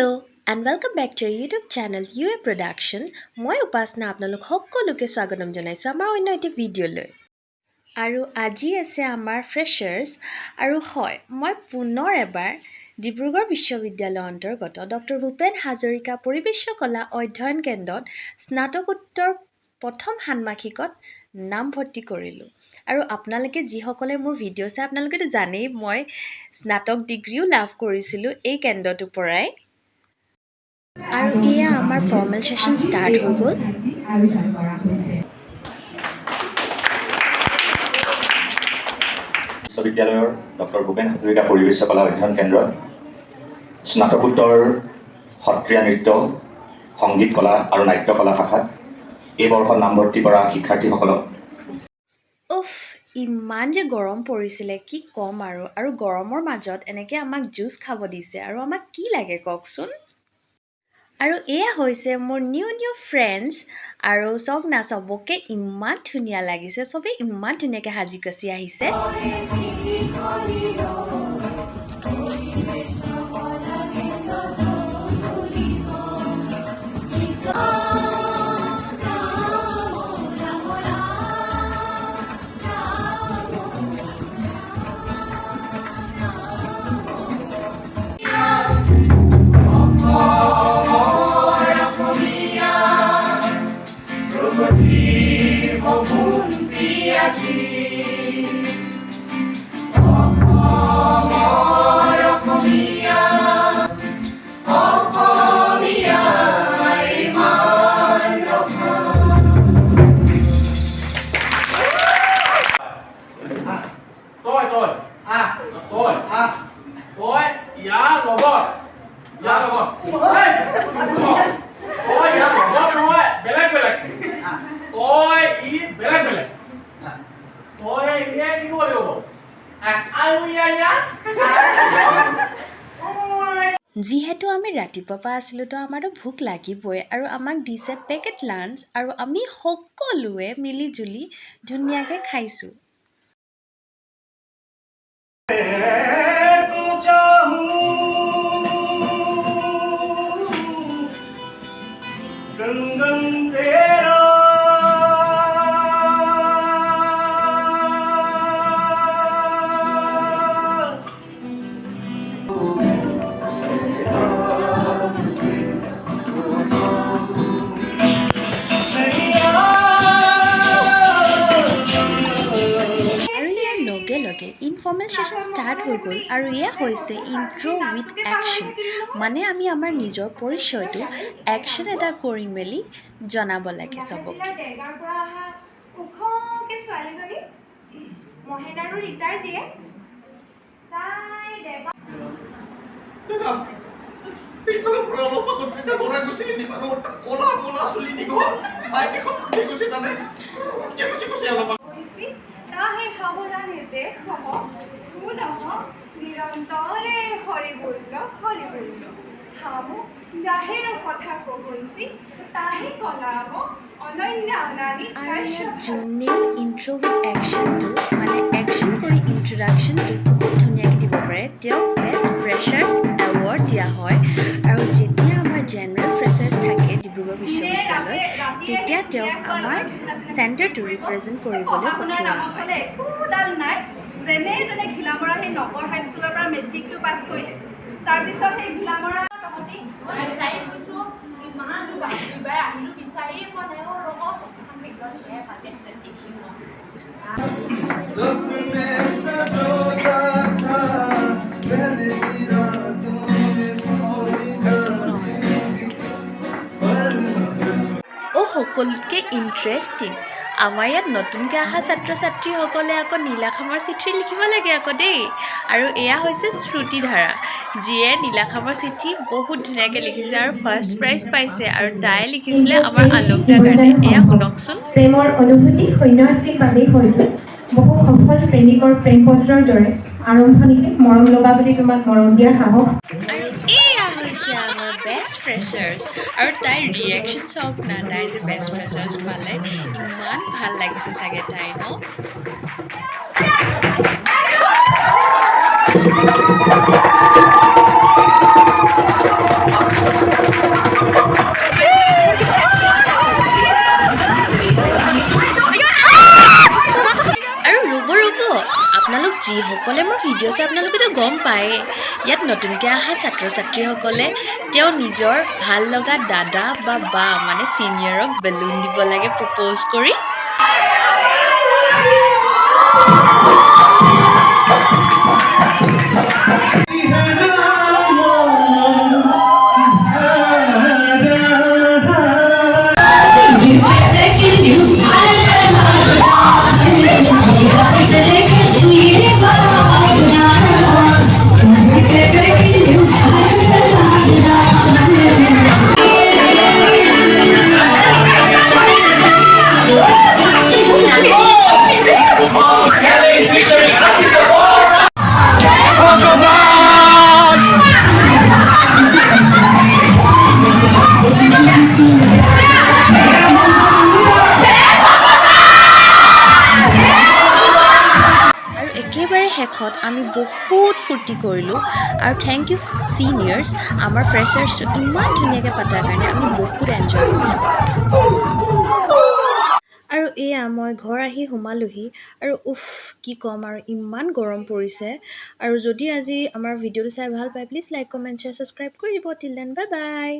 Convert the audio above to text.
Hello' and welcome back to YouTube channel UA production. মই উপাসনা আপোনালোক সকলোকে স্বাগতম জনাইছোঁ আমাৰ অন্য এটি ভিডিঅ'লৈ। আৰু আজি আছে আমাৰ ফ্ৰেছাৰ্ছ। আৰু হয়, মই পুনৰ এবাৰ ডিব্ৰুগড় বিশ্ববিদ্যালয়ৰ অন্তৰ্গত ডক্টৰ ভূপেন হাজৰিকা পৰিৱেশ কলা অধ্যয়ন কেন্দ্ৰত স্নাতকোত্তৰ প্ৰথম ষান্মাসিকত নামভৰ্তি কৰিলোঁ। আৰু আপোনালোকে যিসকলে মোৰ ভিডিঅ' চাই আপোনালোকেতো জানেই মই স্নাতক ডিগ্ৰীও লাভ কৰিছিলোঁ এই কেন্দ্ৰটোৰ পৰাই। আৰু এয়া আমাৰ ফৰ্মেল ছেশ্যন ষ্টাৰ্ট হৈ গ'ল। বিশ্ববিদ্যালয়ৰ ডক্টৰ ভূপেন হাজৰিকা পৰিৱেশ কলা অধ্যয়ন কেন্দ্ৰত স্নাতকোত্তৰ সত্ৰীয়া নৃত্য, সংগীত কলা আৰু নাট্য কলা শাখাত এই বৰ্ষত নামভৰ্তি কৰা শিক্ষাৰ্থীসকলক উফ, ইমান যে গৰম পৰিছিলে কি ক'ম আৰু গৰমৰ মাজত এনেকৈ আমাক জুচ খাব দিছে আৰু আমাক কি লাগে কওকচোন। আৰু এয়া হৈছে মোৰ নিউ ফ্ৰেণ্ডছ। আৰু চাওক না, চবকে ইমান ধুনীয়া লাগিছে, চবেই ইমান ধুনীয়াকৈ সাজি কাচি আহিছে। যিহেতু আমি ৰাতিপুৱাৰ পৰা আছিলোঁ তো আমাৰতো ভোক লাগিবই আৰু আমাক দিছে পেকেট লাঞ্চ আৰু আমি সকলোৱে মিলি জুলি ধুনীয়াকৈ খাইছোঁ। ইনফৰ্মেল ছেশ্যন ষ্টাৰ্ট হৈ গ'ল আৰু এয়া হৈছে ইণ্ট্ৰ' উইথ একশ্যন। মানে আমি আমাৰ নিজৰ পৰিচয়টো একশ্যন এটা কৰি মেলি জনাব লাগে চবকে। নিৰন্তৰে হৰি বৈল্য হামু জাহেৰ কথা কৈছি তাহে কলাব অনন্য অনানি। আৰু ইয়াত যোনে ইণ্ট্ৰ' উইথ একশ্যনটো মানে একশ্যন কৰি ইণ্ট্ৰডাকশ্যনটো বহুত ধুনীয়াকৈ দিব পাৰে, তেওঁক বেষ্ট ফ্ৰেছাৰ্ছ এৱাৰ্ড দিয়া হয়। আৰু যেতিয়া আমাৰ জেনেৰেল ফ্ৰেছাৰ্ছ থাকে ডিব্ৰুগড় বিশ্ববিদ্যালয়ত, তেতিয়া তেওঁক আমাৰ চেণ্টাৰটো ৰিপ্ৰেজেণ্ট কৰিবলৈ পঠিওৱা হয়। যেনে তেনে ঘিলামৰা সেই নগৰ হাইস্কুলৰ পৰা মেট্ৰিকটো পাছ কৰিলে। তাৰপিছত সেই ঘিলামৰা সকলোতকৈ ইণ্টাৰেষ্টিং, আমাৰ ইয়াত নতুনকৈ অহা ছাত্ৰ ছাত্ৰীসকলে আকৌ নীলাখামৰ চিঠি লিখিব লাগে আকৌ দেই। আৰু এয়া হৈছে শ্ৰুতিধাৰা, যিয়ে নীলাখামৰ চিঠি বহুত ধুনীয়াকৈ লিখিছে আৰু ফাৰ্ষ্ট প্ৰাইজ পাইছে। আৰু তাই লিখিছিলে আমাৰ আলোকদাৰ কাৰণে। এয়া শুনকচোন। প্ৰেমৰ অনুভূতি শূন্য আছিল বাবেই হয়তো বহু সফল প্ৰেমিকৰ প্ৰেম পত্ৰৰ দৰে আৰম্ভণিতে মৰম লগা বুলি তোমাক মৰম দিয়াৰ সাহস। আৰু এয়া হৈছে আমাৰ বেষ্ট ফ্ৰেছাৰ্ছ। আৰু তাইৰ ৰিয়েকশ্যন চাওক না, তাই যে বেষ্ট ফ্ৰেছাৰ্ছ পালে ইমান ভাল লাগিছে চাগে তাই ন। ভিডিঅ' চাই আপোনালোকেতো গম পায়ে ইয়াত নতুনকৈ অহা ছাত্ৰ ছাত্ৰীসকলে তেওঁ নিজৰ ভাল লগা দাদা বা বা মানে ছিনিয়ৰক বেলুন দিব লাগে প্ৰপ'জ কৰি। একেবাৰে শেষত আমি বহুত ফূৰ্তি কৰিলোঁ আৰু থেংক ইউ ছিনিয়ৰ্ছ আমাৰ ফ্ৰেছাৰ্ছটো ইমান ধুনীয়াকৈ পতাৰ কাৰণে আমি বহুত এনজয় কৰিলোঁ। আৰু এয়া মই ঘৰ আহি সোমালোহি আৰু কি ক'ম আৰু ইমান গৰম পৰিছে। আৰু যদি আজি আমাৰ ভিডিঅ'টো চাই ভাল পায় please like comment share subscribe কৰি দিব। Till then bye bye.